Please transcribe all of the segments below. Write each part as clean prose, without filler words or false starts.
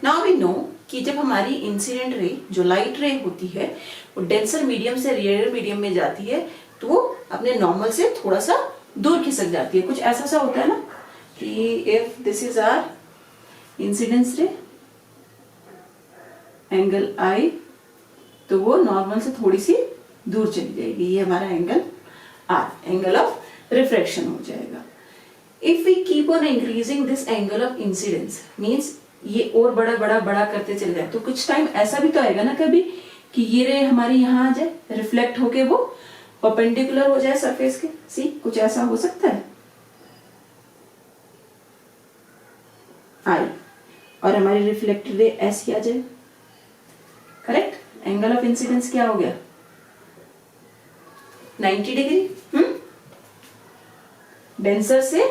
Now we know कि जब हमारी इंसिडेंट रे जो लाइट रे होती है वो डेंसर मीडियम से रेयर मीडियम में जाती है तो वो अपने नॉर्मल से थोड़ा सा दूर खिसक जाती है। कुछ ऐसा सा होता है ना कि if this is our incidence ray angle I तो वो नॉर्मल से थोड़ी सी दूर चली जाएगी, ये हमारा angle R, angle of refraction हो जाएगा। If we keep on increasing this angle of incidence means ये और बड़ा बड़ा बड़ा करते चले जाए तो कुछ टाइम ऐसा भी तो आएगा ना कभी कि ये रे हमारी यहाँ आ जाए, रिफ्लेक्ट होके वो परपेंडिकुलर हो जाए सरफेस के। सी कुछ ऐसा हो सकता है आई और हमारी रिफ्लेक्टेड रे ऐसी आ जाए, करेक्ट। एंगल ऑफ इंसिडेंस क्या हो गया 90 डिग्री। डेंसर से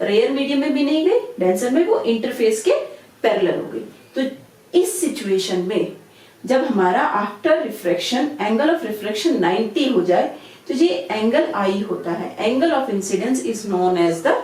रेयर मीडियम में भी नहीं गई, डेंसर में वो इंटरफेस के पैरेलल हो गई। तो इस सिचुएशन में जब हमारा after refraction angle of refraction 90 हो जाए तो ये एंगल आई होता है। Angle of incidence is known as the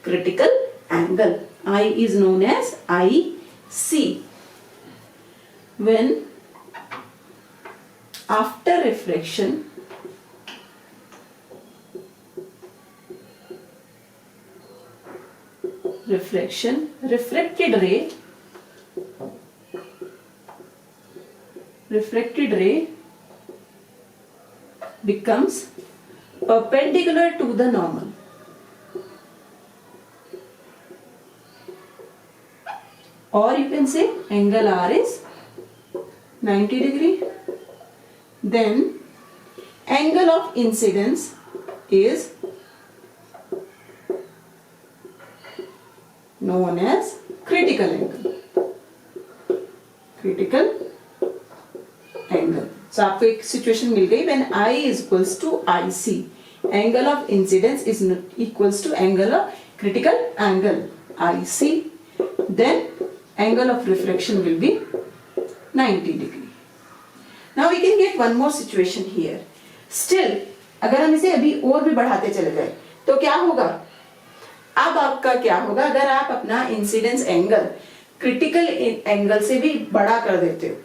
critical angle, I is known as I C. When after refraction reflected ray becomes perpendicular to the normal, or you can say angle R is 90 degree, then angle of incidence is known as critical angle, critical angle। So आपको एक situation मिल गई when I is equals to IC, angle of incidence is equals to angle of critical angle IC, then angle of reflection will be 90 degree। Now we can get one more situation here। Still अगर हम इसे अभी और भी बढ़ाते चले गए तो क्या होगा, अब आपका क्या होगा अगर आप अपना इंसिडेंस एंगल क्रिटिकल एंगल से भी बड़ा कर देते हो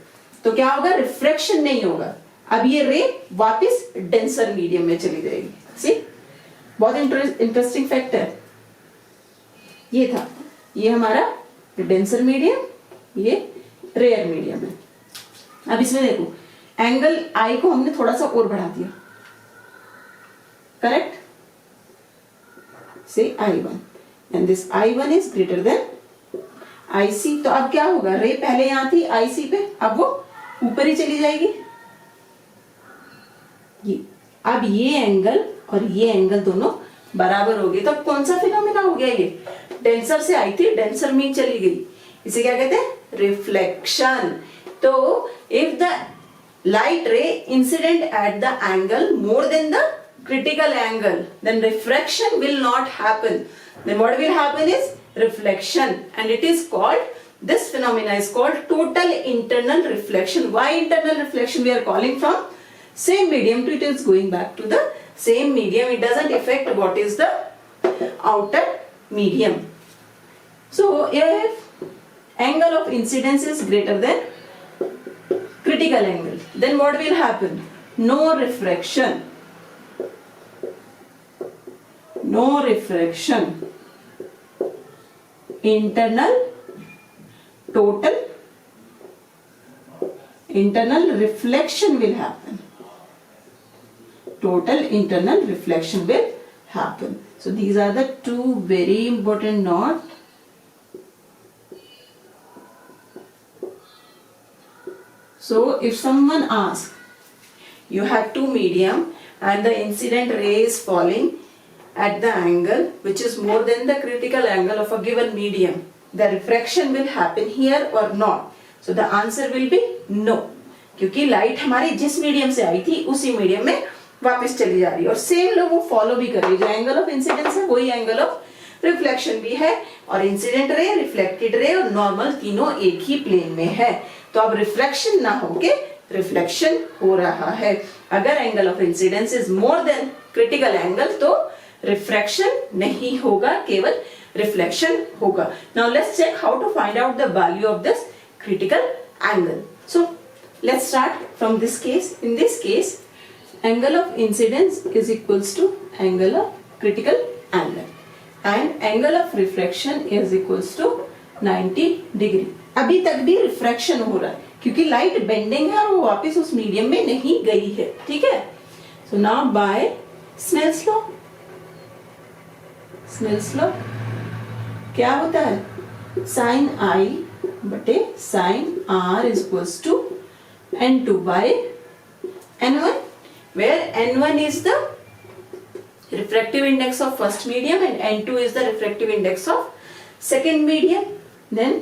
तो क्या होगा, रिफ्रैक्शन नहीं होगा। अब ये रे वापस डेंसर मीडियम में चली जाएगी। सी बहुत इंटरेस्टिंग फैक्ट है ये था, ये हमारा डेंसर मीडियम, ये रेयर मीडियम है। अब इसमें देखो एंगल आई को हमने थोड़ा सा और बढ़ा दिया, correct. say I1 and this I1 is greater than IC। तो अब क्या होगा, रे पहले यहां थी IC पे, अब वो ऊपर ही चली जाएगी। ये अब ये एंगल और ये एंगल दोनों बराबर हो गए। तो अब कौन सा फिनोमेना हो गया, ये डेंसर से आई थी डेंसर में चली गई, इसे क्या कहते हैं, रिफ्लेक्शन। तो if the light ray incident at the angle more than the critical angle, then refraction will not happen, then what will happen is reflection, and it is called, this phenomena is called total internal reflection। Why internal reflection we are calling, from same medium to it is going back to the same medium, it doesn't affect what is the outer medium। So if angle of incidence is greater than critical angle, then what will happen, no refraction, no refraction, internal total internal reflection will happen, total internal reflection will happen। So these are the two very important note। So if someone asks, you have two medium and the incident ray is falling at the angle which is more than the critical angle of a given medium, the refraction will happen here or not? So the answer will be no, क्योंकि light हमारी जिस medium से आई थी उसी medium में वापस चली जा रही है और सेम लोग वो फॉलो भी कर रही है। जो एंगल ऑफ इंसिडेंस है वही एंगल ऑफ रिफ्लेक्शन भी है, और इंसिडेंट रे, रिफ्लेक्टेड रे और नॉर्मल तीनों एक ही प्लेन में है। तो अब रिफ्लेक्शन ना होके रिफ्लेक्शन हो रहा है। अगर angle of incidence is more than critical angle तो रिफ्रैक्शन नहीं होगा, केवल रिफ्लेक्शन होगा। Now let's check how to find out the value of this critical angle. So let's start from this case. In this case, angle of incidence is equals to angle of critical angle and angle of refraction is equals to 90 degree. अभी तक भी refraction हो रहा है क्योंकि light bending है और वो वापस उस मीडियम में नहीं गई है, ठीक है. So now by Snell's law, Snell's law क्या होता है, साइन आई बटे sine R is equals to n2 by n1, where n1 is the refractive index of first medium and n2 is the refractive index of second medium. Then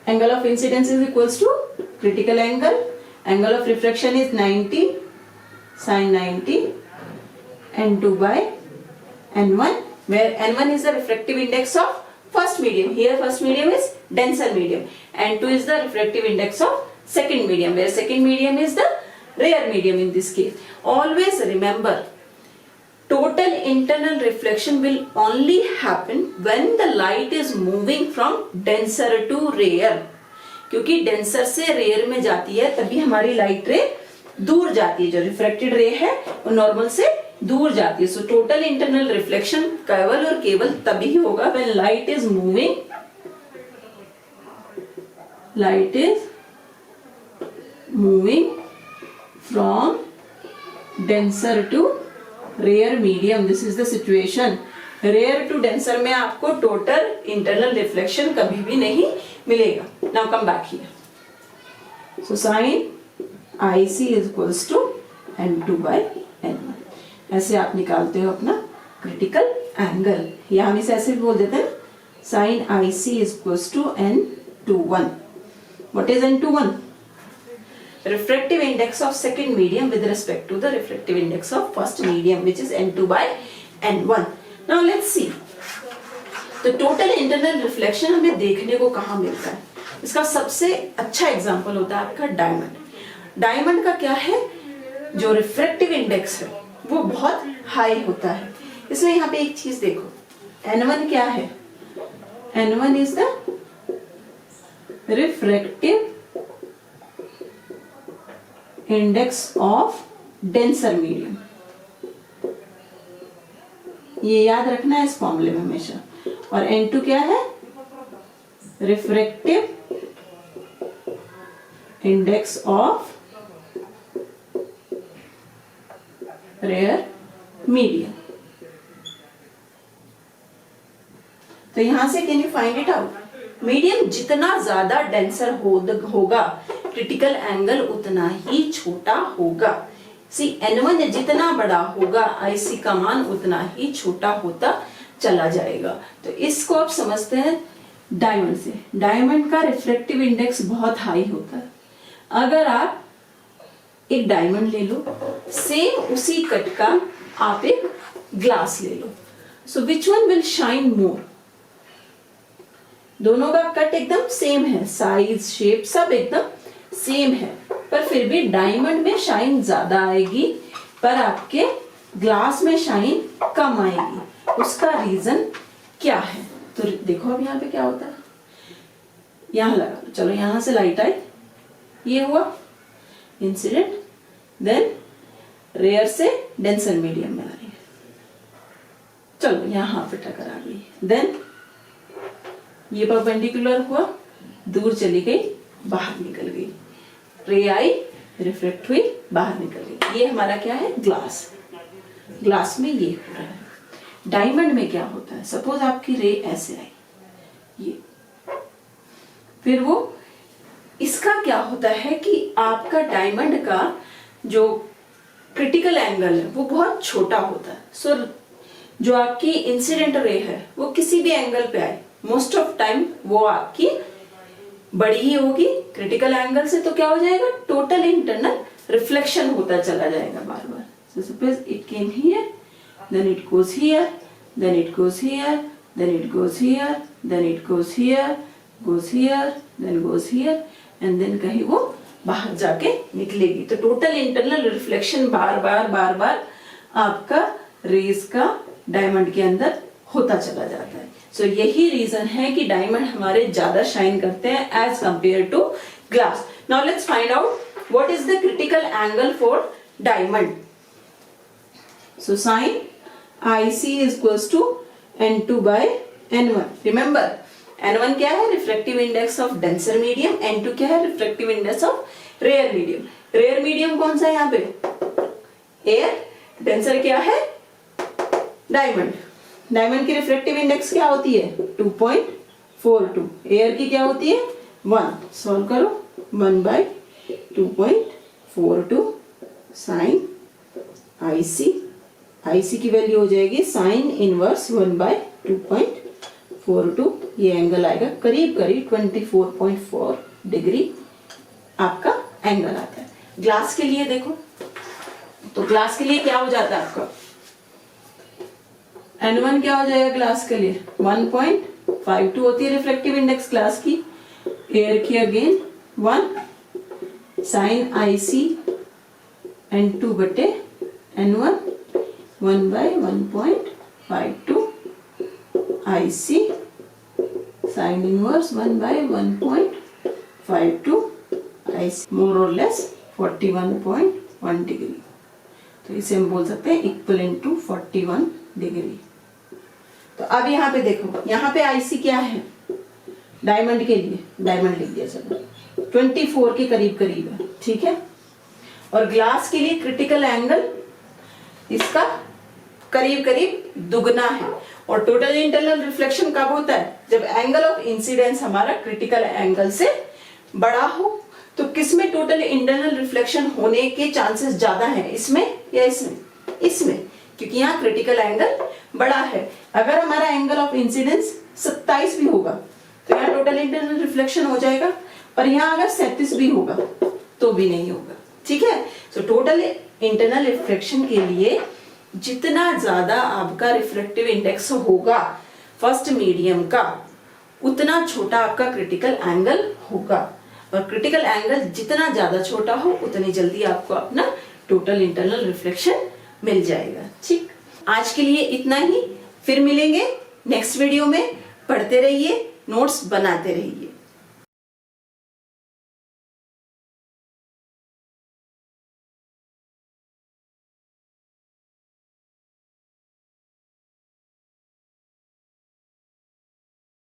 angle of incidence is equals to critical angle, angle of refraction is 90 sin 90, n2 by n1, where n1 is the refractive index of first medium, here first medium is denser medium, n2 is the refractive index of second medium, where second medium is the rare medium in this case. Always remember, total internal reflection will only happen when the light is moving from denser to rare. क्योंकि denser से rare में जाती है तभी हमारी light ray दूर जाती है, जो refracted ray है वो normal से दूर जाती है. So total internal reflection केवल और केवल तभी होगा when light is moving, light is moving from denser to rare medium. This is the situation. Rare to denser में आपको total internal reflection कभी भी नहीं मिलेगा. Now come back here. So sin IC is equals to n2 by n1. ऐसे आप निकालते हो अपना critical angle. या हम इसे ऐसे भी बोल देते हैं sin IC is equals to n21. What is n21? Refractive index of second medium with respect to the refractive index of first medium, which is n2 by n1. Now let's see. तो total internal reflection हमें देखने को कहाँ मिलता है? इसका सबसे अच्छा एग्जाम्पल होता है आपका डायमंड. डायमंड का क्या है, जो रिफ्रैक्टिव इंडेक्स है वो बहुत हाई होता है. इसमें यहाँ पे एक चीज देखो, n1 क्या है, n1 is the refractive index of denser medium. ये याद रखना है इस फॉर्मूले में हमेशा. और n2 क्या है, refractive index of rare medium. तो यहां से can you find it out, medium जितना ज्यादा डेंसर होगा क्रिटिकल एंगल उतना ही छोटा होगा. सी n1 जितना बड़ा होगा IC का मान उतना ही छोटा होता चला जाएगा. तो इसको आप समझते हैं डायमंड से. डायमंड का रिफ्रैक्टिव इंडेक्स बहुत हाई होता है. अगर आप एक डायमंड ले लो, सेम उसी कट का आप एक ग्लास ले लो, सो विच वन विल शाइन मोर. दोनों का कट एकदम सेम है, साइज शेप सब एकदम सेम है, पर फिर भी डायमंड में शाइन ज्यादा आएगी पर आपके ग्लास में शाइन कम आएगी. उसका रीजन क्या है? तो देखो अब यहाँ पे क्या होता है, यहां लगा लो. चलो यहां से लाइट आई, ये हुआ इंसिडेंट, देन रेयर से डेंसर मीडियम में आई. चलो यहां पे टक्कर आ गई, देन ये परपेंडिकुलर हुआ, दूर चली गई, बाहर निकल गई. रे आई, रिफ्लेक्ट हुई, बाहर निकल गई. ये हमारा क्या है, ग्लास. ग्लास में ये हो रहा है. डायमंड में क्या होता है, सपोज आपकी रे ऐसे आई, ये, फिर वो इसका क्या होता है कि आपका डायमंड का जो क्रिटिकल एंगल है वो बहुत छोटा होता है. सो जो आपकी इंसिडेंट रे है वो किसी भी एंगल पे आए, मोस्ट ऑफ टाइम वो आपकी बड़ी ही होगी क्रिटिकल एंगल से. तो क्या हो जाएगा, टोटल इंटरनल रिफ्लेक्शन होता चला जाएगा बार बार. So suppose it came here, then it goes here, then it goes here, then it goes here, then it goes here, goes here, then goes here, and then कहीं वो बाहर जाके निकलेगी. तो टोटल इंटरनल रिफ्लेक्शन बार बार आपका raise का diamond के अंदर होता चला जाता है. सो यही रीजन है कि डायमंड हमारे ज्यादा शाइन करते हैं as compare to glass. Now let's find out what is the critical angle for diamond. So sine IC is equals to N2 by N1. Remember, N1 क्या है? Refractive index of denser medium. N2 क्या है? Refractive index of rare medium. Rare medium कौन सा है यहाँ पे? Air. Denser क्या है? डायमंड. डायमंड की रिफ्रैक्टिव इंडेक्स क्या होती है? 2.42. एयर की क्या होती है? 1. सॉल्व करो. 1 by 2.42 साइन IC की वैल्यू हो जाएगी साइन इनवर्स 1 by 2.42. ये एंगल आएगा करीब करीब 24.4 डिग्री आपका एंगल आता है. ग्लास के लिए देखो तो ग्लास के लिए क्या हो जाता है आपका? N1 क्या हो जाएगा ग्लास के लिए? 1.52 होती है रिफ्रैक्टिव इंडेक्स ग्लास की. एयर की अगेन 1 साइन IC N2 बटे N1 1 by 1.52 IC sin inverse 1 by 1.52 IC more or less 41.1 degree. तो इसे हम बोल सकते हैं इक्वलेंट टू 41 डिग्री. तो अब यहाँ पे देखो, यहाँ पे IC क्या है? डायमंड के लिए डायमंड लिख दिया चलो 24 के करीब करीब है. ठीक है. और ग्लास के लिए क्रिटिकल एंगल इसका करीब करीब दुगना है. और टोटल इंटरनल रिफ्लेक्शन कब होता है? जब एंगल ऑफ इंसिडेंस हमारा क्रिटिकल एंगल से बड़ा हो. तो किसमें टोटल इंटरनल रिफ्लेक्शन होने के चांसेस ज्यादा हैं? इसमें या इसमें? इसमें, क्योंकि यहाँ क्रिटिकल एंगल बड़ा है. अगर हमारा एंगल ऑफ इंसिडेंस 27 भी होगा तो यहाँ टोटल इंटरनल रिफ्लेक्शन हो जाएगा. और यहाँ अगर 37 भी होगा तो भी नहीं होगा. ठीक है. सो टोटल इंटरनल रिफ्लेक्शन के लिए जितना ज्यादा आपका रिफ्लेक्टिव इंडेक्स होगा फर्स्ट मीडियम का, उतना छोटा आपका क्रिटिकल एंगल होगा. और क्रिटिकल एंगल जितना ज्यादा छोटा हो उतनी जल्दी आपको अपना टोटल इंटरनल रिफ्लेक्शन मिल जाएगा. ठीक. आज के लिए इतना ही. फिर मिलेंगे नेक्स्ट वीडियो में. पढ़ते रहिए, नोट्स बनाते रहिए.